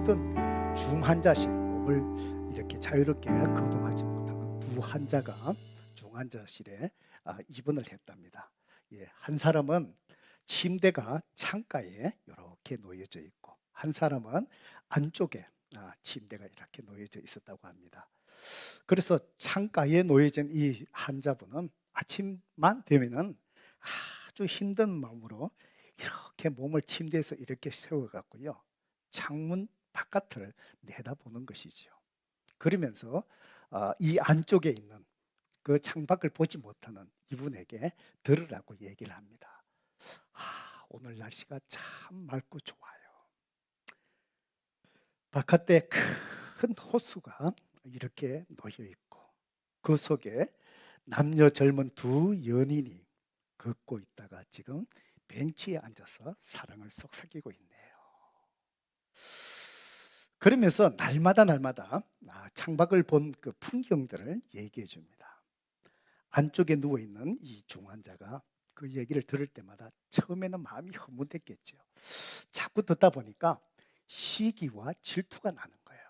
어떤 중환자실, 몸을 이렇게 자유롭게 거동하지 못하는 두 환자가 중환자실에 입원을 했답니다. 한 사람은 침대가 창가에 이렇게 놓여져 있고, 한 사람은 안쪽에 침대가 이렇게 놓여져 있었다고 합니다. 그래서 창가에 놓여진 이 환자분은 아침만 되면은 아주 힘든 마음으로 이렇게 몸을 침대에서 이렇게 세워갖고요, 창문 바깥을 내다보는 것이죠. 그러면서 이 안쪽에 있는 그 창밖을 보지 못하는 이분에게 들으라고 얘기를 합니다. 오늘 날씨가 참 맑고 좋아요. 바깥에 큰 호수가 이렇게 놓여 있고, 그 속에 남녀 젊은 두 연인이 걷고 있다가 지금 벤치에 앉아서 사랑을 속삭이고 있네요. 그러면서 날마다 창밖을 본 그 풍경들을 얘기해 줍니다. 안쪽에 누워 있는 이 중환자가 그 얘기를 들을 때마다 처음에는 마음이 허무댔겠죠. 자꾸 듣다 보니까 시기와 질투가 나는 거예요.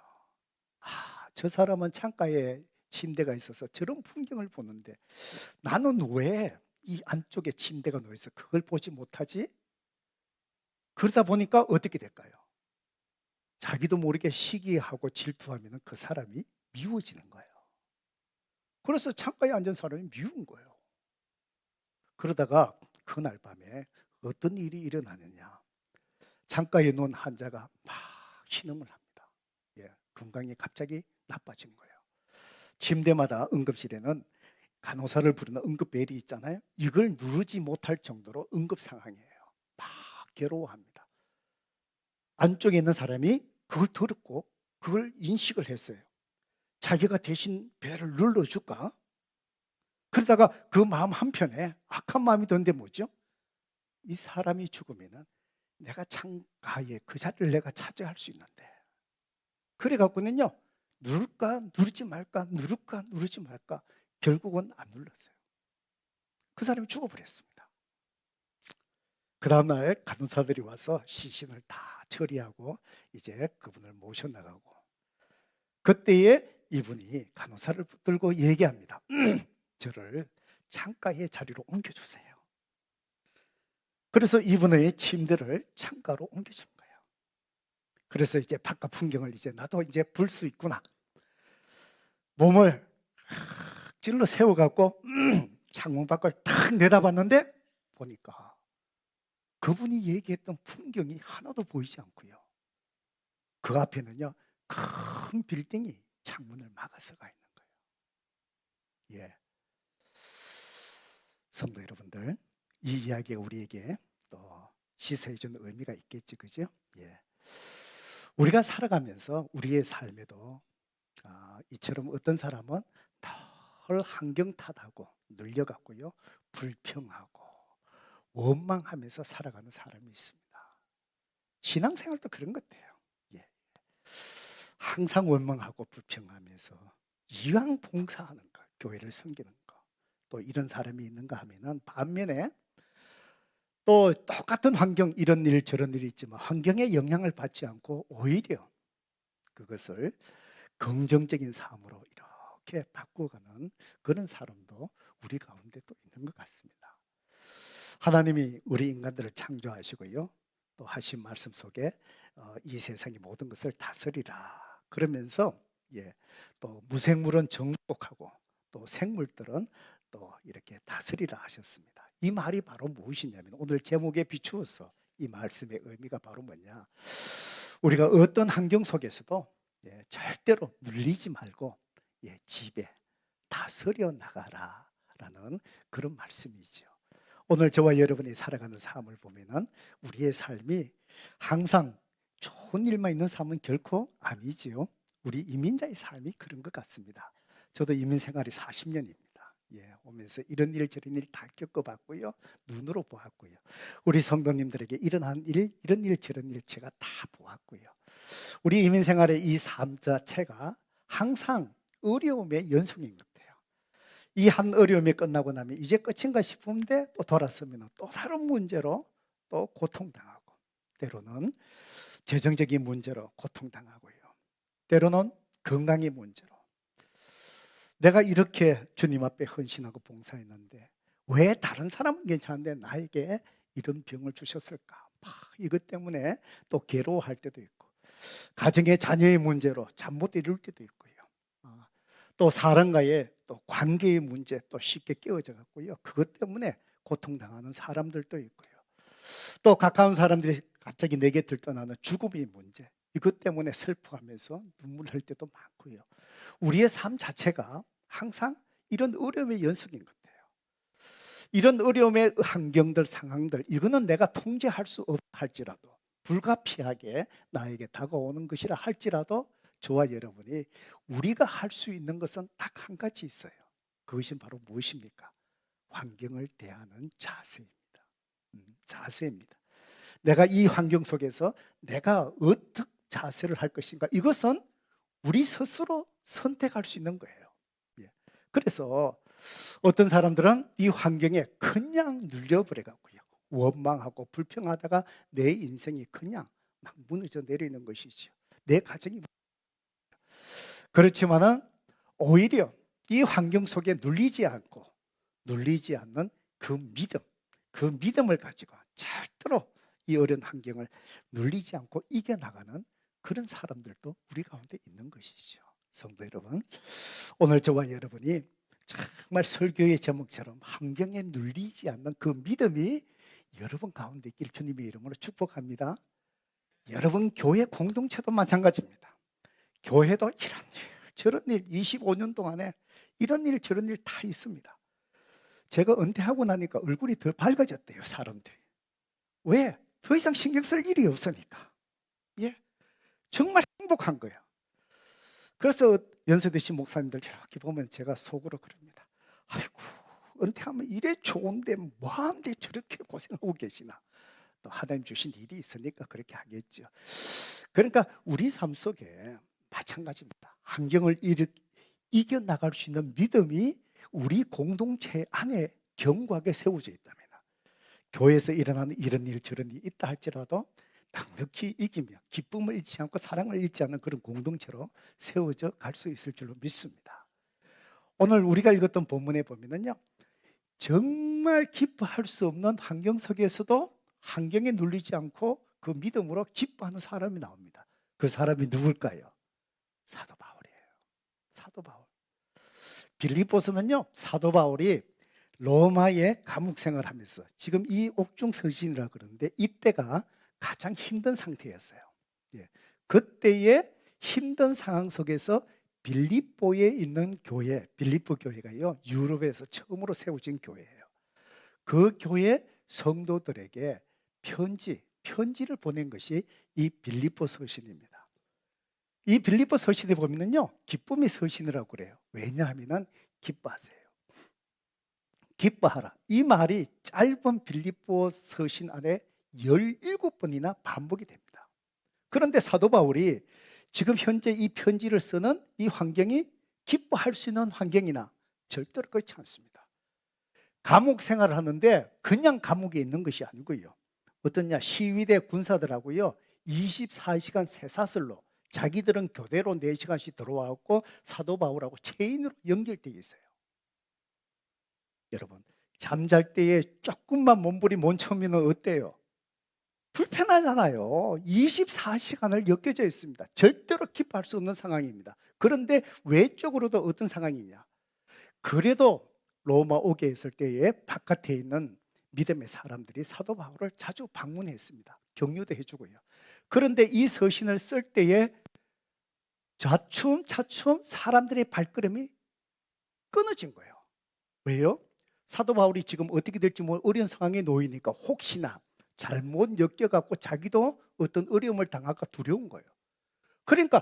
저 사람은 창가에 침대가 있어서 저런 풍경을 보는데 나는 왜 이 안쪽에 침대가 놓여 있어 그걸 보지 못하지? 그러다 보니까 어떻게 될까요? 자기도 모르게 시기하고 질투하면 그 사람이 미워지는 거예요. 그래서 창가에 앉은 사람이 미운 거예요. 그러다가 그날 밤에 어떤 일이 일어나느냐. 창가에 누운 환자가 막 신음을 합니다. 건강이 갑자기 나빠진 거예요. 침대마다 응급실에는 간호사를 부르는 응급벨이 있잖아요. 이걸 누르지 못할 정도로 응급 상황이에요. 막 괴로워합니다. 안쪽에 있는 사람이 그걸 들었고 그걸 인식을 했어요. 자기가 대신 벨을 눌러줄까? 그러다가 그 마음 한편에 악한 마음이 드는데 뭐죠? 이 사람이 죽으면 내가 창가에 그 자리를 내가 차지할 수 있는데, 그래 갖고는요, 누를까 누르지 말까 누를까 누르지 말까 결국은 안 눌렀어요. 그 사람이 죽어버렸습니다. 그 다음날 간호사들이 와서 시신을 다 처리하고 이제 그분을 모셔나가고, 그때에 이분이 간호사를 붙들고 얘기합니다. 저를 창가의 자리로 옮겨주세요. 그래서 이분의 침대를 창가로 옮겨준 거예요. 그래서 이제 바깥 풍경을 이제 나도 이제 볼 수 있구나. 몸을 찔러 세워갖고 창문 밖을 탁 내다봤는데 보니까 그분이 얘기했던 풍경이 하나도 보이지 않고요. 그 앞에는요, 큰 빌딩이 창문을 막아서가 있는 거예요. 성도 여러분들, 이 이야기가 우리에게 또 시사해주는 의미가 있겠죠, 그죠? 우리가 살아가면서 우리의 삶에도 이처럼 어떤 사람은 덜 환경 탓하고 눌려갖고요, 불평하고 원망하면서 살아가는 사람이 있습니다. 신앙생활도 그런 것 같아요. 항상 원망하고 불평하면서 이왕 봉사하는 거, 교회를 섬기는 거, 또 이런 사람이 있는가 하면은 반면에 또 똑같은 환경, 이런 일 저런 일이 있지만 환경에 영향을 받지 않고 오히려 그것을 긍정적인 삶으로 이렇게 바꾸어가는 그런 사람도 우리 가운데 또 있는 것 같습니다. 하나님이 우리 인간들을 창조하시고요, 또 하신 말씀 속에 이 세상의 모든 것을 다스리라 그러면서 또 무생물은 정복하고 또 생물들은 또 이렇게 다스리라 하셨습니다. 이 말이 바로 무엇이냐면, 오늘 제목에 비추어서 이 말씀의 의미가 바로 뭐냐, 우리가 어떤 환경 속에서도 절대로 눌리지 말고 집에 다스려 나가라 라는 그런 말씀이죠. 오늘 저와 여러분이 살아가는 삶을 보면은 우리의 삶이 항상 좋은 일만 있는 삶은 결코 아니지요. 우리 이민자의 삶이 그런 것 같습니다. 저도 이민 생활이 40년입니다. 오면서 이런 일 저런 일 다 겪어봤고요, 눈으로 보았고요, 우리 성도님들에게 일어난 일 이런 일 저런 일 제가 다 보았고요. 우리 이민 생활의 이 삶 자체가 항상 어려움의 연속인 것 같아요. 이 한 어려움이 끝나고 나면 이제 끝인가 싶은데 또 돌아서면 또 다른 문제로 또 고통당하고, 때로는 재정적인 문제로 고통당하고요. 때로는 건강의 문제로. 내가 이렇게 주님 앞에 헌신하고 봉사했는데 왜 다른 사람은 괜찮은데 나에게 이런 병을 주셨을까? 이것 때문에 또 괴로워할 때도 있고, 가정의 자녀의 문제로 잠 못 이룰 때도 있고요. 또 사람과의 또 관계의 문제 또 쉽게 깨어져 갖고요. 그것 때문에 고통당하는 사람들도 있고요. 또 가까운 사람들이 갑자기 내 곁을 떠나는 죽음의 문제, 이것 때문에 슬퍼하면서 눈물 흘 때도 많고요. 우리의 삶 자체가 항상 이런 어려움의 연속인 것 같아요. 이런 어려움의 환경들, 상황들, 이거는 내가 통제할 수 없다 할지라도, 불가피하게 나에게 다가오는 것이라 할지라도 저와 여러분이 우리가 할 수 있는 것은 딱 한 가지 있어요. 그것이 바로 무엇입니까? 환경을 대하는 자세입니다. 자세입니다. 내가 이 환경 속에서 내가 어떻게 자세를 할 것인가, 이것은 우리 스스로 선택할 수 있는 거예요. 그래서 어떤 사람들은 이 환경에 그냥 눌려버려 갖고요, 원망하고 불평하다가 내 인생이 그냥 막 무너져 내리는 것이죠. 내 가정이. 그렇지만은 오히려 이 환경 속에 눌리지 않는 그 믿음을 가지고 절대로 이 어려운 환경을 눌리지 않고 이겨나가는 그런 사람들도 우리 가운데 있는 것이죠. 성도 여러분, 오늘 저와 여러분이 정말 설교의 제목처럼 환경에 눌리지 않는 그 믿음이 여러분 가운데 있길 주님의 이름으로 축복합니다. 여러분 교회 공동체도 마찬가지입니다. 교회도 이런 일 저런 일 25년 동안에 이런 일 저런 일 다 있습니다. 제가 은퇴하고 나니까 얼굴이 더 밝아졌대요, 사람들이. 왜? 더 이상 신경 쓸 일이 없으니까. 정말 행복한 거예요. 그래서 연세 드신 목사님들 이렇게 보면 제가 속으로 그럽니다. 아이고, 은퇴하면 이래 좋은데 뭐하는데 저렇게 고생하고 계시나. 또 하나님 주신 일이 있으니까 그렇게 하겠죠. 그러니까 우리 삶 속에 마찬가지입니다. 환경을 이겨나갈 수 있는 믿음이 우리 공동체 안에 견고하게 세워져 있다면, 교회에서 일어나는 이런 일 저런 일이 있다 할지라도 넉넉히 이기며 기쁨을 잃지 않고 사랑을 잃지 않는 그런 공동체로 세워져 갈 수 있을 줄로 믿습니다. 오늘 우리가 읽었던 본문에 보면은요, 정말 기뻐할 수 없는 환경 속에서도 환경에 눌리지 않고 그 믿음으로 기뻐하는 사람이 나옵니다. 그 사람이 누굴까요? 사도 바울이에요. 사도 바울. 빌립보서는요, 사도 바울이 로마의 감옥 생활하면서 지금 이 옥중 서신이라 그러는데 이때가 가장 힘든 상태였어요. 그때의 힘든 상황 속에서 빌립보에 있는 교회, 빌립보 교회가요, 유럽에서 처음으로 세워진 교회예요. 그 교회 성도들에게 편지를 보낸 것이 이 빌립보 서신입니다. 이 빌립보 서신에 보면은요, 기쁨의 서신이라고 그래요. 왜냐하면은 기뻐하세요. 기뻐하라. 이 말이 짧은 빌립보 서신 안에 17번이나 반복이 됩니다. 그런데 사도 바울이 지금 현재 이 편지를 쓰는 이 환경이 기뻐할 수 있는 환경이나 절대로 그렇지 않습니다. 감옥 생활을 하는데 그냥 감옥에 있는 것이 아니고요. 어떠냐, 시위대 군사들하고요 24시간 쇠사슬로 자기들은 교대로 4시간씩 들어와갖고 사도 바울하고 체인으로 연결되어 있어요. 여러분, 잠잘 때에 조금만 몸부림 못 쳐면 어때요? 불편하잖아요. 24시간을 엮여져 있습니다. 절대로 기뻐할 수 없는 상황입니다. 그런데 외적으로도 어떤 상황이냐? 그래도 로마 오게 있을 때에 바깥에 있는 믿음의 사람들이 사도 바울을 자주 방문했습니다. 격려도 해주고요. 그런데 이 서신을 쓸 때에 차츰 사람들의 발걸음이 끊어진 거예요. 왜요? 사도 바울이 지금 어떻게 될지 어려운 상황에 놓이니까 혹시나 잘못 엮여갖고 자기도 어떤 어려움을 당할까 두려운 거예요. 그러니까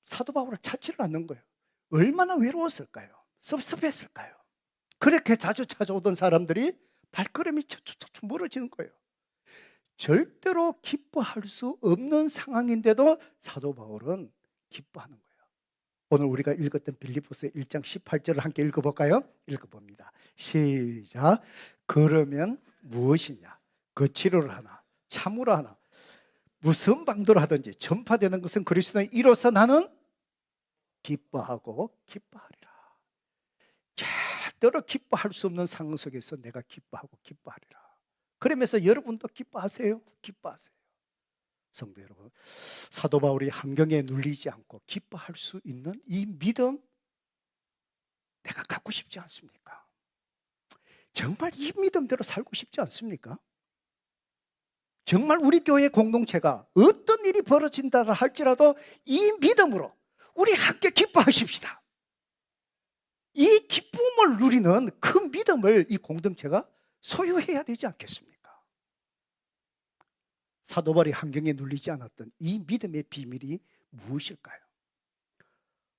사도 바울을 찾지를 않는 거예요. 얼마나 외로웠을까요? 섭섭했을까요? 그렇게 자주 찾아오던 사람들이 발걸음이 차츰 멀어지는 거예요. 절대로 기뻐할 수 없는 상황인데도 사도 바울은 기뻐하는 거예요. 오늘 우리가 읽었던 빌립보서 1장 18절을 함께 읽어볼까요? 읽어봅니다. 시작. 그러면 무엇이냐? 거칠어를 하나, 참으로 하나, 무슨 방도로 하든지 전파되는 것은 그리스도의 이로써 나는 기뻐하고 기뻐하리라. 절대로 기뻐할 수 없는 상황 속에서 내가 기뻐하고 기뻐하리라. 그러면서 여러분도 기뻐하세요. 기뻐하세요. 성도 여러분, 사도 바울이 환경에 눌리지 않고 기뻐할 수 있는 이 믿음, 내가 갖고 싶지 않습니까? 정말 이 믿음대로 살고 싶지 않습니까? 정말 우리 교회 공동체가 어떤 일이 벌어진다 할지라도 이 믿음으로 우리 함께 기뻐하십시다. 이 기쁨을 누리는 그 믿음을 이 공동체가 소유해야 되지 않겠습니까? 사도 바울이 환경에 눌리지 않았던 이 믿음의 비밀이 무엇일까요?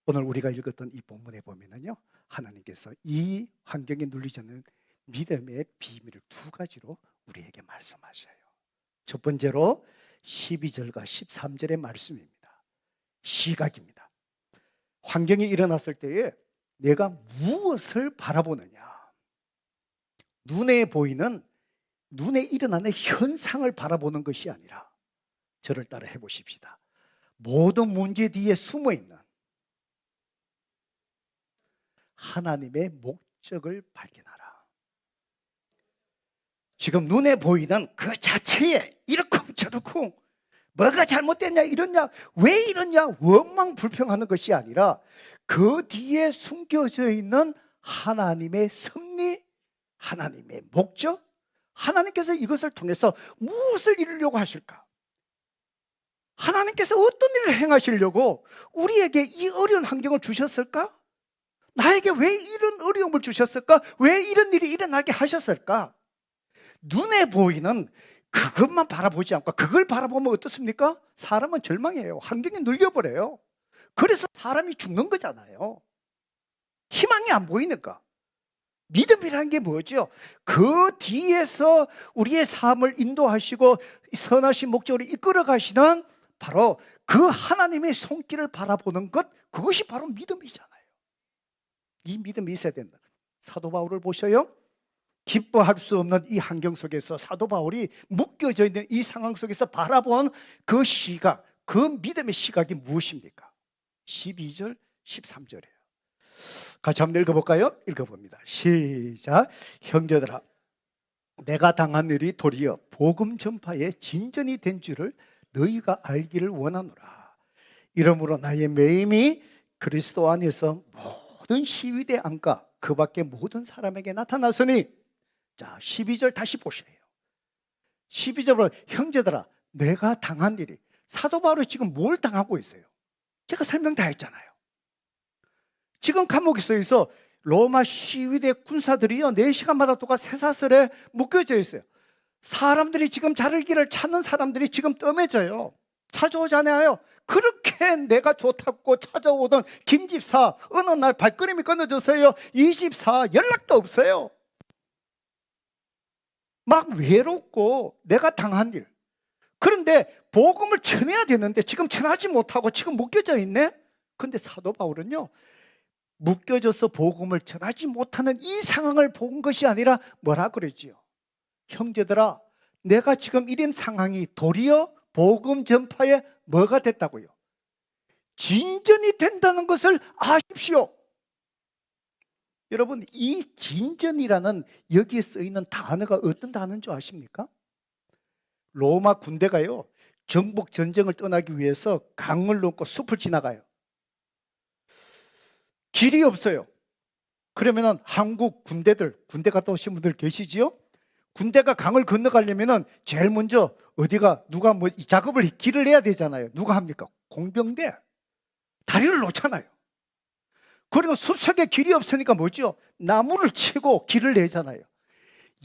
오늘 우리가 읽었던 이 본문에 보면은요, 하나님께서 이 환경에 눌리지 않는 믿음의 비밀을 두 가지로 우리에게 말씀하셔요. 첫 번째로 12절과 13절의 말씀입니다. 시각입니다. 환경이 일어났을 때에 내가 무엇을 바라보느냐. 눈에 보이는, 눈에 일어나는 현상을 바라보는 것이 아니라, 저를 따라 해보십시다. 모든 문제 뒤에 숨어있는 하나님의 목적을 발견하라. 지금 눈에 보이는 그 자체에 이러쿵저러쿵 뭐가 잘못됐냐, 이러냐, 왜 이러냐, 원망 불평하는 것이 아니라 그 뒤에 숨겨져 있는 하나님의 섭리, 하나님의 목적, 하나님께서 이것을 통해서 무엇을 이루려고 하실까? 하나님께서 어떤 일을 행하시려고 우리에게 이 어려운 환경을 주셨을까? 나에게 왜 이런 어려움을 주셨을까? 왜 이런 일이 일어나게 하셨을까? 눈에 보이는 그것만 바라보지 않고, 그걸 바라보면 어떻습니까? 사람은 절망해요. 환경에 눌려버려요. 그래서 사람이 죽는 거잖아요. 희망이 안 보이니까. 믿음이라는 게 뭐죠? 그 뒤에서 우리의 삶을 인도하시고 선하신 목적으로 이끌어 가시는 바로 그 하나님의 손길을 바라보는 것, 그것이 바로 믿음이잖아요. 이 믿음이 있어야 된다. 사도 바울을 보셔요. 기뻐할 수 없는 이 환경 속에서 사도 바울이 묶여져 있는 이 상황 속에서 바라본 그 시각, 그 믿음의 시각이 무엇입니까? 12절, 13절이에요. 같이 한번 읽어볼까요? 읽어봅니다. 시작. 형제들아, 내가 당한 일이 도리어 복음 전파의 진전이 된 줄을 너희가 알기를 원하노라. 이러므로 나의 매임이 그리스도 안에서 모든 시위대 안과 그 밖에 모든 사람에게 나타났으니, 자 12절 다시 보세요. 12절로 형제들아, 내가 당한 일이, 사도 바울이 지금 뭘 당하고 있어요? 제가 설명 다 했잖아요. 지금 감옥에 있어 로마 시위대 군사들이요 4시간마다 또가 쇠사슬에 묶여져 있어요. 사람들이 지금 자를 길을 찾는 사람들이 지금 뜸해져요. 찾아오잖아요. 그렇게 내가 좋다고 찾아오던 김집사 어느 날 발걸음이 끊어져서요, 이 집사 연락도 없어요. 막 외롭고 내가 당한 일. 그런데 복음을 전해야 되는데 지금 전하지 못하고 지금 묶여져 있네. 근데 사도 바울은요, 묶여져서 복음을 전하지 못하는 이 상황을 본 것이 아니라 뭐라 그러지요? 형제들아, 내가 지금 이런 상황이 도리어 복음 전파에 뭐가 됐다고요? 진전이 된다는 것을 아십시오. 여러분, 이 진전이라는 여기에 쓰이는 단어가 어떤 단어인 줄 아십니까? 로마 군대가요, 정복 전쟁을 떠나기 위해서 강을 넘고 숲을 지나가요. 길이 없어요. 그러면은 한국 군대들, 군대 갔다 오신 분들 계시지요? 군대가 강을 건너가려면은 제일 먼저 어디가 누가 뭐 이 작업을 길을 내야 되잖아요. 누가 합니까? 공병대. 다리를 놓잖아요. 그리고 숲속에 길이 없으니까 뭐죠? 나무를 치고 길을 내잖아요.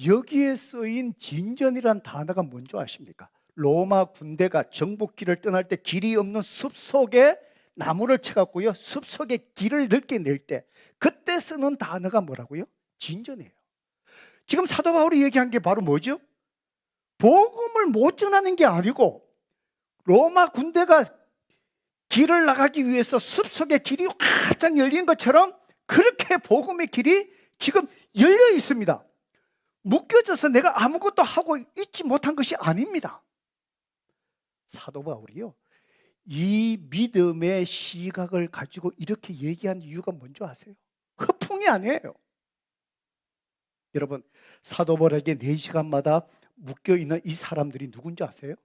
여기에 쓰인 진전이란 단어가 뭔지 아십니까? 로마 군대가 정복길을 떠날 때 길이 없는 숲속에 나무를 쳐갖고요, 숲속에 길을 넓게 낼 때 그때 쓰는 단어가 뭐라고요? 진전이에요. 지금 사도 바울이 얘기한 게 바로 뭐죠? 복음을 못 전하는 게 아니고 로마 군대가 길을 나가기 위해서 숲속에 길이 활짝 열린 것처럼 그렇게 복음의 길이 지금 열려 있습니다. 묶여져서 내가 아무것도 하고 있지 못한 것이 아닙니다. 사도 바울이요, 이 믿음의 시각을 가지고 이렇게 얘기한 이유가 뭔지 아세요? 허풍이 아니에요. 여러분, 사도 바울에게 4시간마다 묶여있는 이 사람들이 누군지 아세요?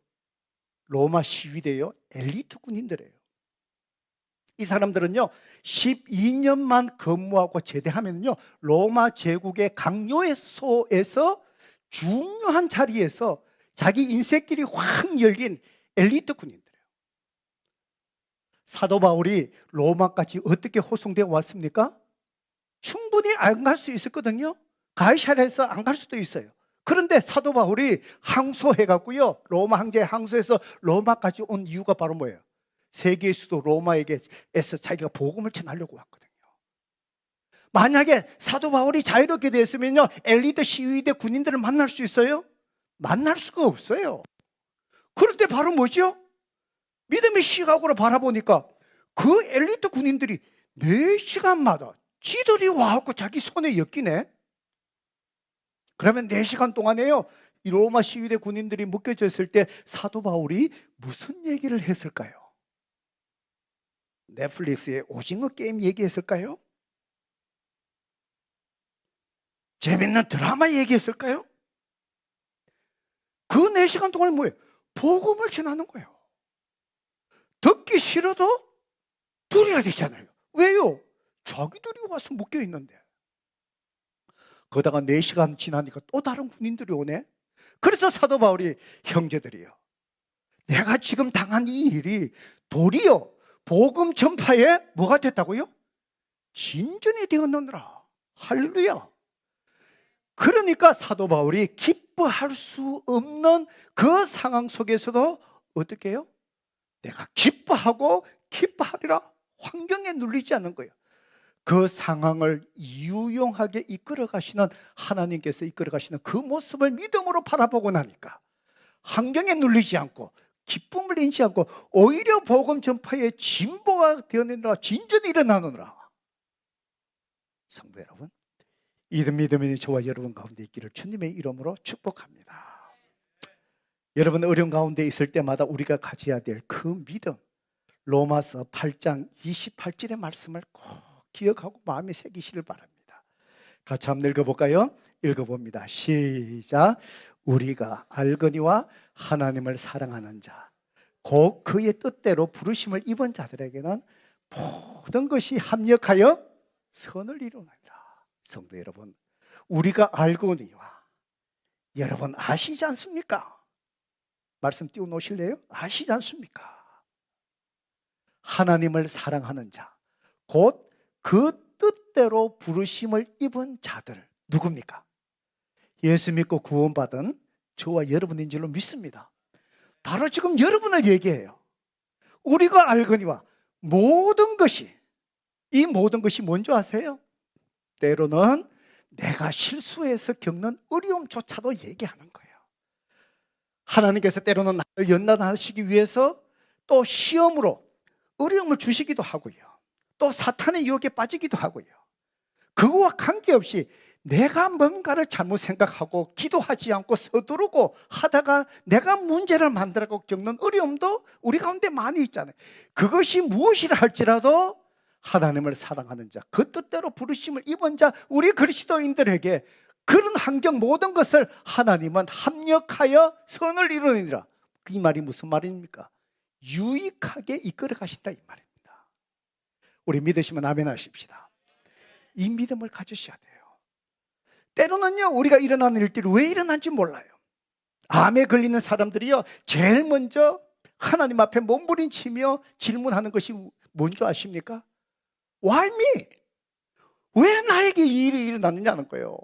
로마 시위대요, 엘리트 군인들이에요. 이 사람들은요, 12년만 근무하고 제대하면요, 로마 제국의 강요소에서 중요한 자리에서 자기 인생길이 확 열린 엘리트 군인들이에요. 사도 바울이 로마까지 어떻게 호송되어 왔습니까? 충분히 안 갈 수 있었거든요. 가이사랴에서 안 갈 수도 있어요. 그런데 사도 바울이 항소해갖고요, 로마 황제에 항소해서 로마까지 온 이유가 바로 뭐예요? 세계의 수도 로마에게서 자기가 복음을 전하려고 왔거든요. 만약에 사도 바울이 자유롭게 됐으면요, 엘리트 시위대 군인들을 만날 수 있어요? 만날 수가 없어요. 그럴 때 바로 뭐죠? 믿음의 시각으로 바라보니까 그 엘리트 군인들이 4시간마다 지들이 와갖고 자기 손에 엮이네. 그러면 4시간 동안에요, 이 로마 시위대 군인들이 묶여졌을 때 사도 바울이 무슨 얘기를 했을까요? 넷플릭스의 오징어 게임 얘기했을까요? 재밌는 드라마 얘기했을까요? 그 4시간 동안 뭐예요? 복음을 전하는 거예요. 듣기 싫어도 들어야 되잖아요. 왜요? 자기들이 와서 묶여 있는데. 그러다가 4시간 지나니까 또 다른 군인들이 오네. 그래서 사도 바울이, 형제들이요, 내가 지금 당한 이 일이 도리어 복음 전파에 뭐가 됐다고요? 진전이 되었느니라. 할렐루야. 그러니까 사도 바울이 기뻐할 수 없는 그 상황 속에서도 어떻게 해요? 내가 기뻐하리라. 환경에 눌리지 않는 거예요. 그 상황을 유용하게 이끌어 가시는 하나님께서 이끌어 가시는 그 모습을 믿음으로 바라보고 나니까 환경에 눌리지 않고 기쁨을 잃지 않고 오히려 복음 전파의 진보가 되어내느라 진전이 일어나느라. 성도 여러분, 이 믿음이 저와 여러분 가운데 있기를 주님의 이름으로 축복합니다. 여러분, 어려운 가운데 있을 때마다 우리가 가져야 될 그 믿음, 로마서 8장 28절의 말씀을 꼭 기억하고 마음에 새기시길 바랍니다. 같이 한번 읽어볼까요? 읽어봅니다. 시작. 우리가 알거니와 하나님을 사랑하는 자, 곧 그의 뜻대로 부르심을 입은 자들에게는 모든 것이 합력하여 선을 이루느니라. 성도 여러분, 우리가 알거니와, 여러분 아시지 않습니까? 말씀 띄워놓으실래요? 아시지 않습니까? 하나님을 사랑하는 자, 곧 그 뜻대로 부르심을 입은 자들, 누굽니까? 예수 믿고 구원받은 저와 여러분인 줄로 믿습니다. 바로 지금 여러분을 얘기해요. 우리가 알거니와 모든 것이, 이 모든 것이 뭔지 아세요? 때로는 내가 실수해서 겪는 어려움조차도 얘기하는 거예요. 하나님께서 때로는 나를 연단하시기 위해서 또 시험으로 어려움을 주시기도 하고요, 또 사탄의 유혹에 빠지기도 하고요. 그거와 관계없이 내가 뭔가를 잘못 생각하고 기도하지 않고 서두르고 하다가 내가 문제를 만들고 겪는 어려움도 우리 가운데 많이 있잖아요. 그것이 무엇이라 할지라도 하나님을 사랑하는 자, 그 뜻대로 부르심을 입은 자, 우리 그리스도인들에게 그런 환경 모든 것을 하나님은 합력하여 선을 이루느니라. 이 말이 무슨 말입니까? 유익하게 이끌어 가신다, 이 말입니다. 우리 믿으시면 아멘 하십시다. 이 믿음을 가지셔야 돼요. 때로는요, 우리가 일어나는 일들이 왜 일어난지 몰라요. 암에 걸리는 사람들이요, 제일 먼저 하나님 앞에 몸부림치며 질문하는 것이 뭔지 아십니까? Why me? 왜 나에게 이 일이 일어났느냐는 거예요.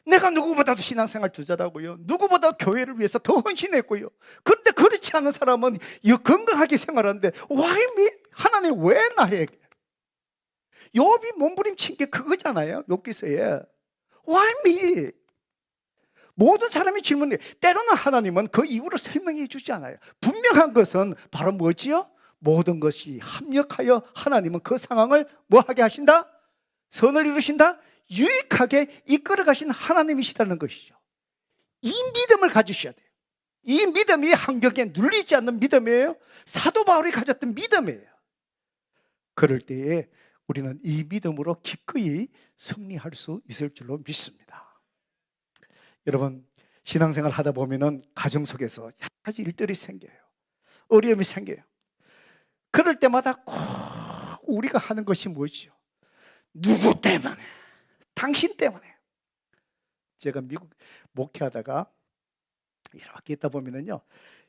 내가 누구보다도 신앙생활 투자라고요, 누구보다 교회를 위해서 더 헌신했고요. 그런데 그렇지 않은 사람은 건강하게 생활하는데 Why me? 하나님 왜 나에게? 욥이 몸부림친 게 그거잖아요. 욥기서에 Why me? 모든 사람이 질문해. 때로는 하나님은 그 이유를 설명해 주지 않아요. 분명한 것은 바로 뭐지요? 모든 것이 합력하여 하나님은 그 상황을 뭐 하게 하신다? 선을 이루신다? 유익하게 이끌어 가신 하나님이시다는 것이죠. 이 믿음을 가지셔야 돼요. 이 믿음이 환경에 눌리지 않는 믿음이에요. 사도 바울이 가졌던 믿음이에요. 그럴 때에 우리는 이 믿음으로 기꺼이 승리할 수 있을 줄로 믿습니다. 여러분, 신앙생활 하다 보면은 가정 속에서 여러 가지 일들이 생겨요. 어려움이 생겨요. 그럴 때마다 꼭 우리가 하는 것이 뭐지요? 누구 때문에? 당신 때문에. 제가 미국 목회하다가 이렇게 있다 보면은요,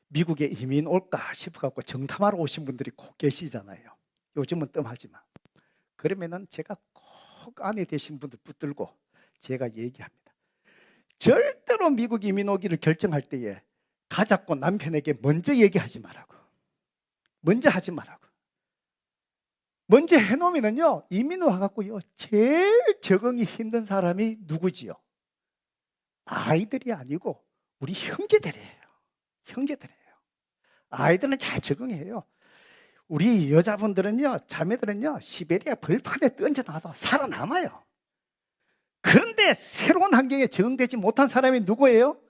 미국에 이민 올까 싶어갖고 정탐하러 오신 분들이 꼭 계시잖아요. 요즘은 뜸하지만. 그러면은 제가 꼭 아내 되신 분들 붙들고 제가 얘기합니다. 절대로 미국 이민 오기를 결정할 때에 가잡고 남편에게 먼저 얘기하지 말라고. 먼저 하지 말라고. 먼저 해놓으면요, 이민 와갖고요, 제일 적응이 힘든 사람이 누구지요? 아이들이 아니고 우리 형제들이에요. 형제들이에요. 아이들은 잘 적응해요. 우리 여자분들은요, 자매들은요, 시베리아 벌판에 던져놔도 살아남아요. 그런데 새로운 환경에 적응되지 못한 사람이 누구예요?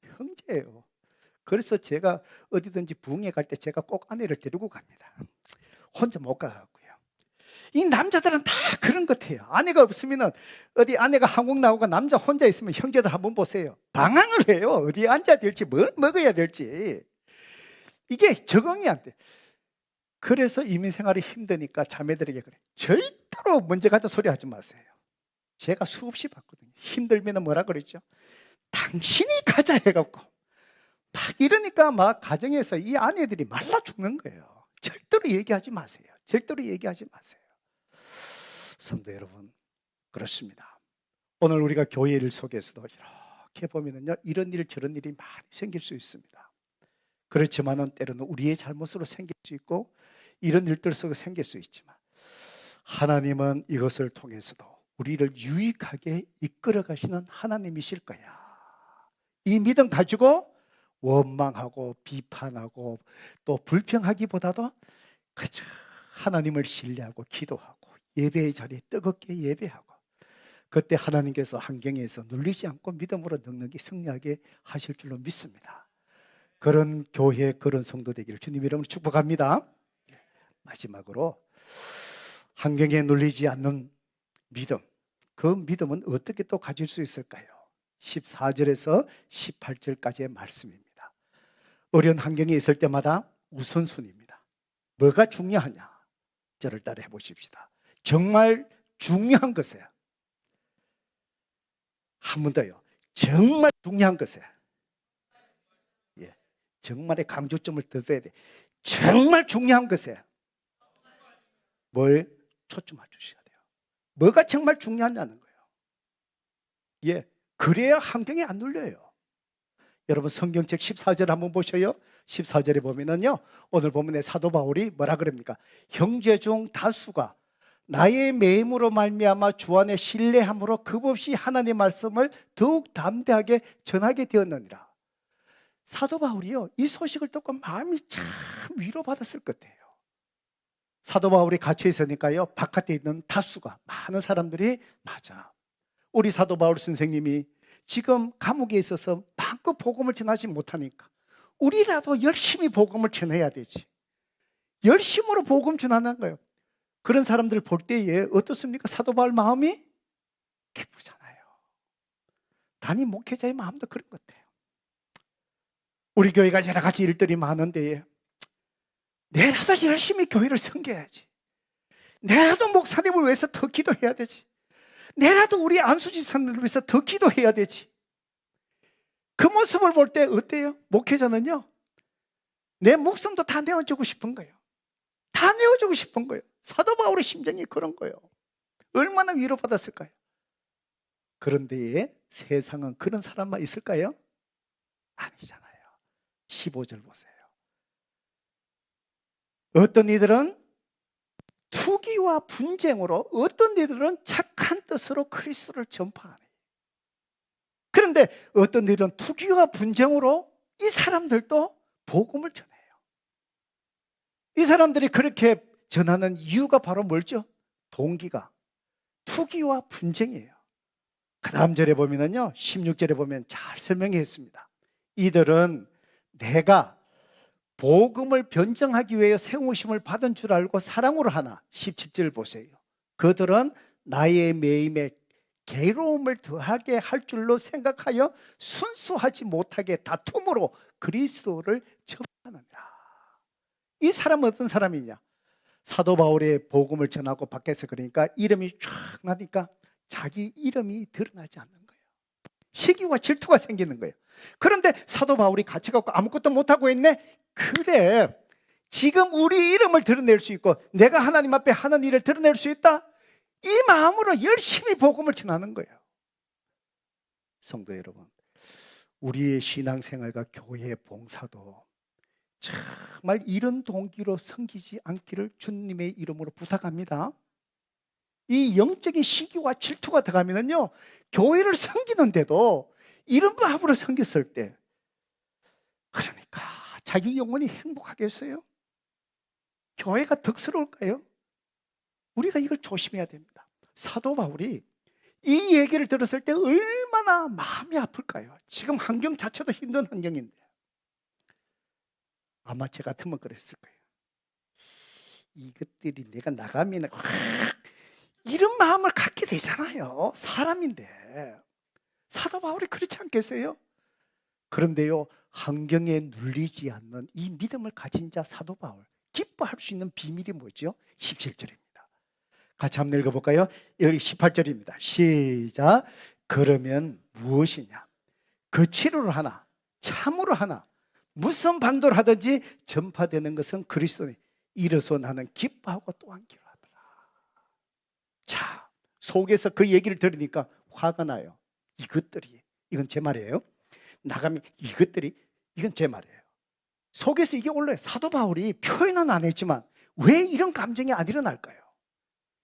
형제예요. 그래서 제가 어디든지 부흥회 갈 때 제가 꼭 아내를 데리고 갑니다. 혼자 못 가갖고요. 이 남자들은 다 그런 것 같아요. 아내가 없으면은, 어디 아내가 한국 나오고 남자 혼자 있으면 형제들 한번 보세요. 방황을 해요. 어디에 앉아야 될지, 뭘 먹어야 될지. 이게 적응이 안 돼. 그래서 이민 생활이 힘드니까 자매들에게 그래. 절대로 먼저 가자 소리 하지 마세요. 제가 수없이 봤거든요. 힘들면 뭐라 그랬죠? 당신이 가자 해갖고. 막 이러니까 막 가정에서 이 아내들이 말라 죽는 거예요. 절대로 얘기하지 마세요. 절대로 얘기하지 마세요. 성도 여러분, 그렇습니다. 오늘 우리가 교회 일 속에서도 이렇게 보면은요, 이런 일 저런 일이 많이 생길 수 있습니다. 그렇지만은 때로는 우리의 잘못으로 생길 수 있고 이런 일들 속에 생길 수 있지만 하나님은 이것을 통해서도 우리를 유익하게 이끌어 가시는 하나님이실 거야. 이 믿음 가지고 원망하고 비판하고 또 불평하기보다도 그저 하나님을 신뢰하고 기도하고 예배의 자리에 뜨겁게 예배하고 그때 하나님께서 환경에서 눌리지 않고 믿음으로 넉넉히 승리하게 하실 줄로 믿습니다. 그런 교회, 그런 성도 되기를 주님 이름으로 축복합니다. 마지막으로 환경에 눌리지 않는 믿음, 그 믿음은 어떻게 또 가질 수 있을까요? 14절에서 18절까지의 말씀입니다. 어려운 환경에 있을 때마다 우선순위입니다. 뭐가 중요하냐? 저를 따라 해보십시다. 정말 중요한 것이에요. 한 번 더요. 정말 중요한 것이에요. 예, 정말의 강조점을 더 둬야 돼. 정말 중요한 것이에요. 뭘 초점 맞추셔야 돼요. 뭐가 정말 중요하냐는 거예요. 예, 그래야 환경에 안 눌려요. 여러분 성경책 14절 한번 보셔요. 14절에 보면은요, 오늘 본문에 사도 바울이 뭐라 그럽니까? 형제 중 다수가 나의 매임으로 말미암아 주 안에 신뢰함으로 겁없이 하나님의 말씀을 더욱 담대하게 전하게 되었느니라. 사도 바울이요, 이 소식을 듣고 마음이 참 위로받았을 것 같아요. 사도 바울이 갇혀 있으니까요, 바깥에 있는 다수가 많은 사람들이 맞아, 우리 사도 바울 선생님이 지금 감옥에 있어서 마음껏 복음을 전하지 못하니까 우리라도 열심히 복음을 전해야 되지. 열심으로 복음 전하는 거예요. 그런 사람들 볼 때에 어떻습니까? 사도 바울 마음이 기쁘잖아요. 단임 목회자의 마음도 그런 것 같아요. 우리 교회가 여러 가지 일들이 많은데 내라도 열심히 교회를 섬겨야지. 내라도 목사님을 위해서 더 기도해야 되지. 내라도 우리 안수집사님을 위해서 더 기도해야 되지. 그 모습을 볼 때 어때요? 목회자는요, 내 목숨도 다 내어주고 싶은 거예요. 다 내어주고 싶은 거예요. 사도 바울의 심정이 그런 거예요. 얼마나 위로받았을까요? 그런데 세상은 그런 사람만 있을까요? 아니잖아요. 15절 보세요. 어떤 이들은 투기와 분쟁으로, 어떤 이들은 착한 뜻으로 그리스도를 전파하네. 그런데 어떤 이들은 투기와 분쟁으로 이 사람들도 복음을 전해요. 이 사람들이 그렇게 전하는 이유가 바로 뭘죠? 동기가 투기와 분쟁이에요. 그 다음 절에 보면은요, 16절에 보면 잘 설명했습니다. 이들은 내가 복음을 변증하기 위해 세우심을 받은 줄 알고 사랑으로 하나. 17절 보세요. 그들은 나의 매임에 괴로움을 더하게 할 줄로 생각하여 순수하지 못하게 다툼으로 그리스도를 전하느니라. 이 사람은 어떤 사람이냐? 사도 바울의 복음을 전하고 밖에서 그러니까 이름이 쫙 나니까 자기 이름이 드러나지 않는 거예요. 시기와 질투가 생기는 거예요. 그런데 사도 바울이 같이 갖고 아무것도 못하고 있네? 그래, 지금 우리 이름을 드러낼 수 있고 내가 하나님 앞에 하는 일을 드러낼 수 있다, 이 마음으로 열심히 복음을 전하는 거예요. 성도 여러분, 우리의 신앙생활과 교회의 봉사도 정말 이런 동기로 섬기지 않기를 주님의 이름으로 부탁합니다. 이 영적인 시기와 질투가 들어가면요, 교회를 섬기는데도 이런 마음으로 섬겼을 때, 그러니까 자기 영혼이 행복하겠어요? 교회가 덕스러울까요? 우리가 이걸 조심해야 됩니다. 사도 바울이 이 얘기를 들었을 때 얼마나 마음이 아플까요? 지금 환경 자체도 힘든 환경인데 아마 저 같으면 그랬을 거예요. 이것들이 내가 나가면 이런 마음을 갖게 되잖아요. 사람인데. 사도 바울이 그렇지 않겠어요? 그런데요, 환경에 눌리지 않는 이 믿음을 가진 자 사도 바울, 기뻐할 수 있는 비밀이 뭐죠? 17절입니다. 같이 한번 읽어볼까요? 여기 18절입니다. 시작. 그러면 무엇이냐? 그 치료를 하나, 참으로 하나, 무슨 방도를 하든지 전파되는 것은 그리스도니 이로써 나는 기뻐하고 또한 기뻐하더라. 자, 속에서 그 얘기를 들으니까 화가 나요. 이것들이, 이건 제 말이에요. 나가면 이것들이, 이건 제 말이에요. 속에서 이게 올라요. 사도 바울이 표현은 안 했지만 왜 이런 감정이 안 일어날까요?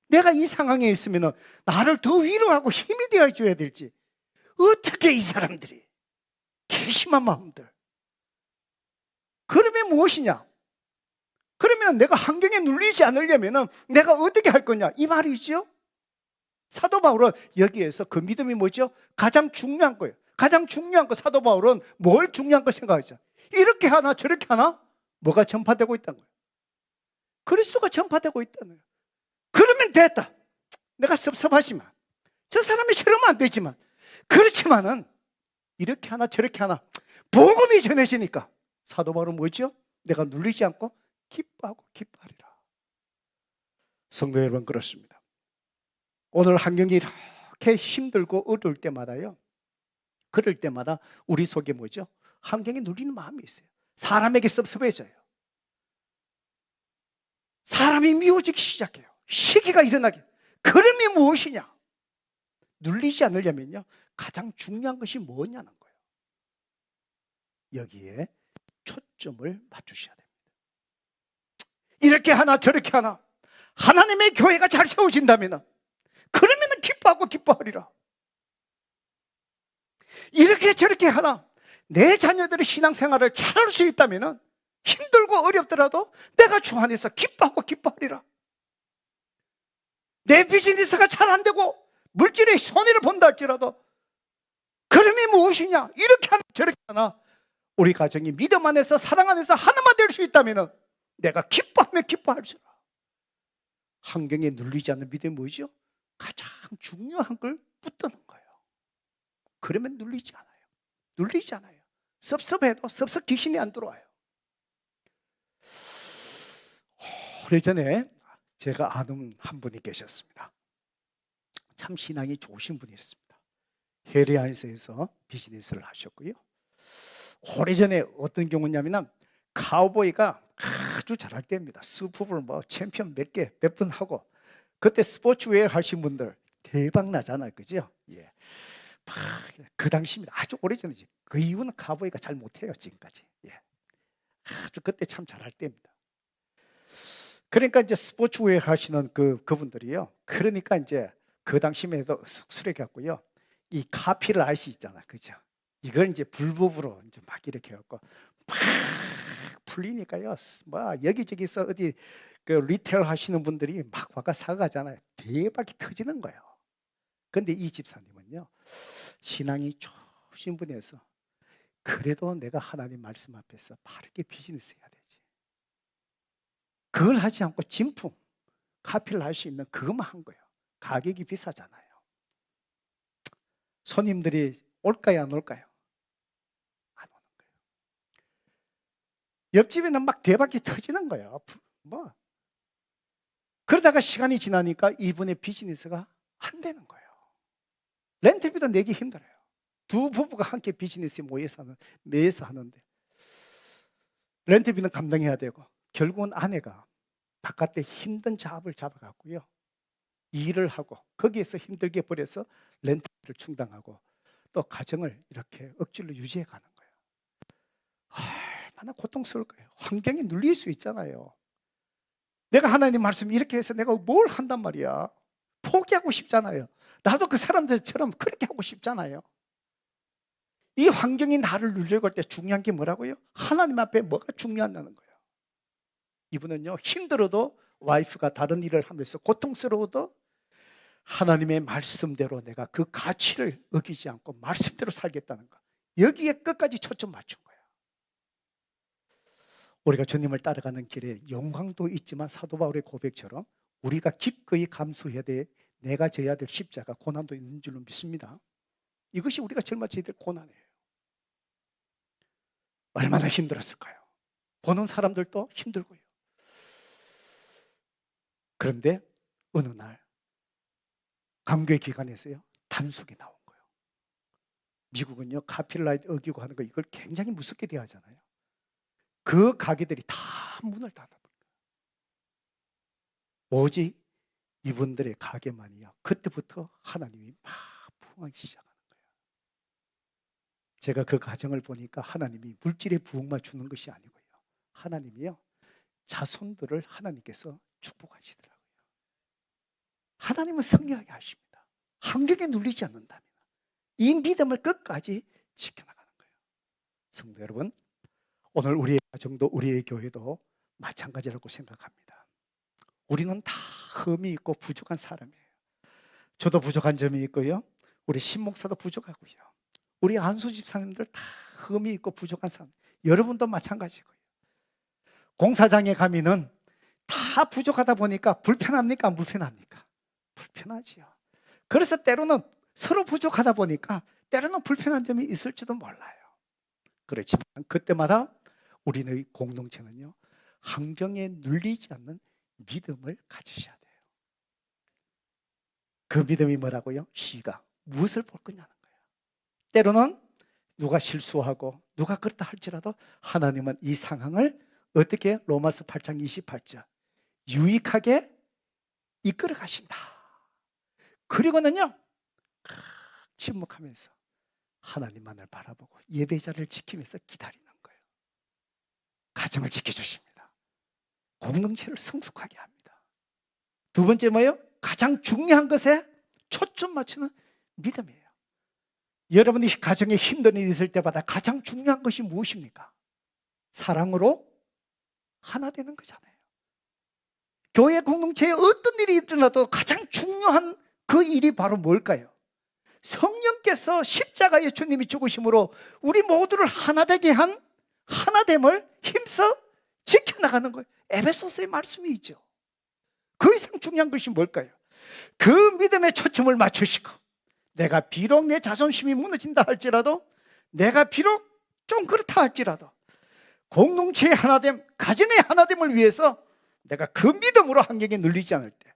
내가 이 상황에 있으면 나를 더 위로하고 힘이 되어줘야 될지, 어떻게 이 사람들이 괘씸한 마음들. 그러면 무엇이냐? 그러면 내가 환경에 눌리지 않으려면 내가 어떻게 할 거냐? 이 말이죠. 사도 바울은 여기에서 그 믿음이 뭐죠? 가장 중요한 거예요. 가장 중요한 거, 사도 바울은 뭘 중요한 걸 생각하죠? 이렇게 하나 저렇게 하나? 뭐가 전파되고 있다는 거예요. 그리스도가 전파되고 있다는 거예요. 그러면 됐다. 내가 섭섭하지만, 저 사람이 저러면 안 되지만, 그렇지만은 이렇게 하나 저렇게 하나 복음이 전해지니까 사도 바울은 뭐죠? 내가 눌리지 않고 기뻐하고 기뻐하리라. 성도 여러분, 그렇습니다. 오늘 환경이 이렇게 힘들고 어려울 때마다요, 그럴 때마다 우리 속에 뭐죠? 환경에 눌리는 마음이 있어요. 사람에게 섭섭해져요. 사람이 미워지기 시작해요. 시기가 일어나게. 그러면 무엇이냐? 눌리지 않으려면요, 가장 중요한 것이 뭐냐는 거예요. 여기에 초점을 맞추셔야 됩니다. 이렇게 하나 저렇게 하나 하나님의 교회가 잘 세워진다면 그러면 기뻐하고 기뻐하리라. 이렇게 저렇게 하나 내 자녀들의 신앙생활을 잘할 수 있다면 힘들고 어렵더라도 내가 주 안에서 기뻐하고 기뻐하리라. 내 비즈니스가 잘 안 되고 물질의 손해를 본다 할지라도 그러면 무엇이냐? 이렇게 하나 저렇게 하나 우리 가정이 믿음 안에서 사랑 안에서 하나만 될 수 있다면 내가 기뻐하며 기뻐할수록 환경에 눌리지 않는 믿음이 뭐죠? 가장 중요한 걸 붙드는 거예요. 그러면 눌리지 않아요. 눌리지 않아요. 섭섭해도 섭섭 귀신이 안 들어와요. 오래전에 제가 아는 한 분이 계셨습니다. 참 신앙이 좋으신 분이었습니다. 해리안스에서 비즈니스를 하셨고요. 오래전에 어떤 경우냐면 카우보이가 아주 잘할 때입니다. 슈퍼볼 뭐 챔피언 몇 번 하고, 그때 스포츠웨어 하신 분들 대박 나잖아요, 그죠? 예. 그 당시입니다. 아주 오래전이지. 그 이유는 카우보이가 잘 못해요, 지금까지. 예. 아주 그때 참 잘할 때입니다. 그러니까 이제 스포츠웨어 하시는 그분들이요. 그러니까 이제 그 당시에도 쑥스레 갖고요. 이 카피를 알 수 있잖아, 그죠? 이걸 이제 불법으로 이제 막 이렇게 해갖고 팍 풀리니까요. 뭐 여기저기서 어디 그 리테일 하시는 분들이 막 와가 사가잖아요. 대박이 터지는 거예요. 근데 이 집사님은요, 신앙이 좋으신 분이어서 그래도 내가 하나님 말씀 앞에서 바르게 비즈니스 해야 되지. 그걸 하지 않고 진품, 카피를 할 수 있는 그것만 한 거예요. 가격이 비싸잖아요. 손님들이 올까요, 안 올까요? 안 오는 거예요. 옆집에는 막 대박이 터지는 거예요. 뭐. 그러다가 시간이 지나니까 이분의 비즈니스가 안 되는 거예요. 렌트비도 내기 힘들어요. 두 부부가 함께 비즈니스에 모여서 하는데 렌트비는 감당해야 되고 결국은 아내가 바깥에 힘든 잡을 잡아갖고요. 일을 하고 거기에서 힘들게 벌여서 렌트비를 충당하고 또 가정을 이렇게 억지로 유지해 가는 거예요. 얼마나 고통스러울 거예요. 환경에 눌릴 수 있잖아요. 내가 하나님 말씀 이렇게 해서 내가 뭘 한단 말이야. 포기하고 싶잖아요. 나도 그 사람들처럼 그렇게 하고 싶잖아요. 이 환경이 나를 누르려고 할 때 중요한 게 뭐라고요? 하나님 앞에 뭐가 중요하다는 거예요. 이분은요, 힘들어도 와이프가 다른 일을 하면서 고통스러워도 하나님의 말씀대로 내가 그 가치를 어기지 않고 말씀대로 살겠다는 거. 여기에 끝까지 초점 맞춘 거예요. 우리가 주님을 따라가는 길에 영광도 있지만 사도 바울의 고백처럼 우리가 기꺼이 감수해야 돼. 내가 져야 될 십자가, 고난도 있는 줄로 믿습니다. 이것이 우리가 짊어져야 될 고난이에요. 얼마나 힘들었을까요? 보는 사람들도 힘들고요. 그런데 어느 날 강교회 기관에서요, 단속이 나온 거예요. 미국은요, 카피라이트 어기고 하는 거 이걸 굉장히 무섭게 대하잖아요. 그 가게들이 다 문을 닫아버린 거예요. 오직 이분들의 가게만이요, 그때부터 하나님이 막 부흥하기 시작하는 거예요. 제가 그 가정을 보니까 하나님이 물질의 부흥만 주는 것이 아니고요, 하나님이요, 자손들을 하나님께서 축복하시더라고요. 하나님은 승리하게 하십니다. 환경에 눌리지 않는다면 이 믿음을 끝까지 지켜나가는 거예요. 성도 여러분, 오늘 우리의 가정도 우리의 교회도 마찬가지라고 생각합니다. 우리는 다 흠이 있고 부족한 사람이에요. 저도 부족한 점이 있고요, 우리 신목사도 부족하고요, 우리 안수 집사님들 다 흠이 있고 부족한 사람, 여러분도 마찬가지고요. 공사장에 가면은 다 부족하다 보니까 불편합니까? 안 불편합니까? 불편하지요. 그래서 때로는 서로 부족하다 보니까 때로는 불편한 점이 있을지도 몰라요. 그렇지만 그때마다 우리의 공동체는요, 환경에 눌리지 않는 믿음을 가지셔야 돼요. 그 믿음이 뭐라고요? 시각, 무엇을 볼 거냐는 거예요. 때로는 누가 실수하고 누가 그렇다 할지라도 하나님은 이 상황을 어떻게, 로마서 8장 28절, 유익하게 이끌어 가신다. 그리고는요, 침묵하면서 하나님만을 바라보고 예배자를 지키면서 기다리는 거예요. 가정을 지켜주십니다. 공동체를 성숙하게 합니다. 두 번째 뭐예요? 가장 중요한 것에 초점 맞추는 믿음이에요. 여러분이 가정에 힘든 일이 있을 때마다 가장 중요한 것이 무엇입니까? 사랑으로 하나 되는 거잖아요. 교회 공동체에 어떤 일이 있더라도 가장 중요한 그 일이 바로 뭘까요? 성령께서 십자가의 주님이 죽으심으로 우리 모두를 하나 되게 한 하나됨을 힘써 지켜나가는 거예요. 에베소서의 말씀이 있죠. 그 이상 중요한 것이 뭘까요? 그 믿음에 초점을 맞추시고, 내가 비록 내 자존심이 무너진다 할지라도, 내가 비록 좀 그렇다 할지라도 공동체의 하나됨, 가정의 하나됨을 위해서 내가 그 믿음으로 환경에 눌리지 않을 때,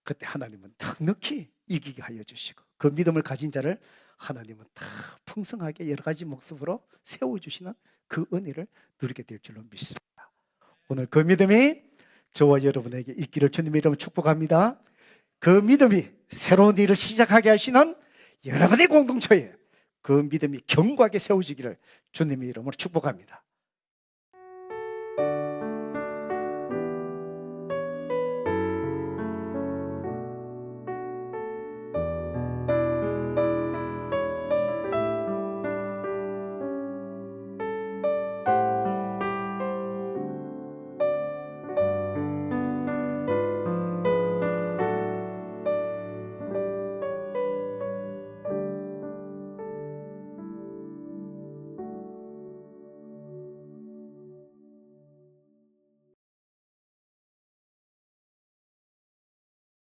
그때 하나님은 넉넉히 이기게 하여 주시고, 그 믿음을 가진 자를 하나님은 다 풍성하게 여러 가지 모습으로 세워주시는 그 은혜를 누리게 될 줄로 믿습니다. 오늘 그 믿음이 저와 여러분에게 있기를 주님의 이름으로 축복합니다. 그 믿음이 새로운 일을 시작하게 하시는 여러분의 공동체에 그 믿음이 견고하게 세워지기를 주님의 이름으로 축복합니다.